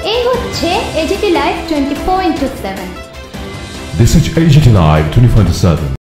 এই হচ্ছে AGT live 24/7। This is AGT Live 24/7.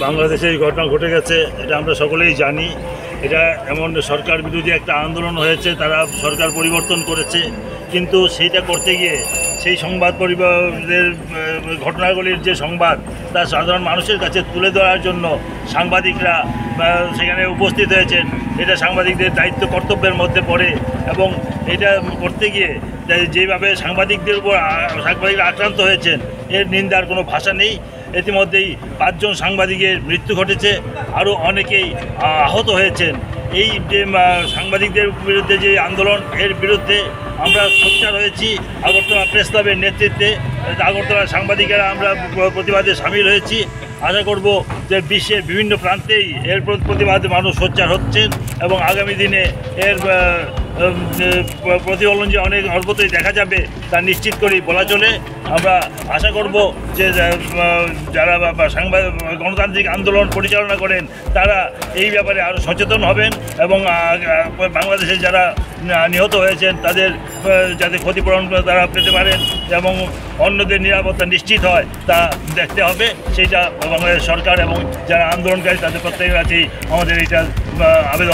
বাংলাদেশে এই ঘটনা ঘটে গেছে, এটা আমরা সকলেই জানি। এটা এমন সরকার বিরোধী একটা আন্দোলন হয়েছে, তারা সরকার পরিবর্তন করেছে, কিন্তু সেইটা করতে গিয়ে সেই সংবাদ পরিবারের ঘটনাগুলির যে সংবাদ তা সাধারণ মানুষের কাছে তুলে ধরার জন্য সাংবাদিকরা সেখানে উপস্থিত হয়েছেন। এটা সাংবাদিকদের দায়িত্ব কর্তব্যের মধ্যে পড়ে এবং এটা করতে গিয়ে যেভাবে সাংবাদিকদের উপর সাংবাদিকরা আক্রান্ত হয়েছেন এর নিন্দার কোনো ভাষা নেই। ইতিমধ্যেই 5 জন সাংবাদিকের মৃত্যু ঘটেছে, আরও অনেকেই আহত হয়েছেন। এই যে সাংবাদিকদের বিরুদ্ধে যে আন্দোলন, এর বিরুদ্ধে আমরা সোচ্চার হয়েছি। আগরতলা প্রেস ক্লাবের নেতৃত্বে আগরতলার সাংবাদিকেরা আমরা প্রতিবাদে সামিল হয়েছি। আশা করব যে বিশ্বের বিভিন্ন প্রান্তেই এর প্রতিবাদে মানুষ সোচ্চার হচ্ছেন এবং আগামী দিনে এর প্রতিফলন যে অনেক অল্পতেই দেখা যাবে তা নিশ্চিত করেই বলা চলে। আমরা আশা করব যে যারা গণতান্ত্রিক আন্দোলন পরিচালনা করেন তারা এই ব্যাপারে আরও সচেতন হবেন এবং বাংলাদেশে যারা নিহত হয়েছেন তাদের যাতে ক্ষতিপূরণ তারা পেতে পারেন এবং অন্যদের নিরাপত্তা নিশ্চিত হয় তা দেখতে হবে। সেইটা বাংলাদেশ সরকার এবং যারা আন্দোলনকারী তাদের প্রত্যেকের কাছেই আমাদের এইটা আবেদন।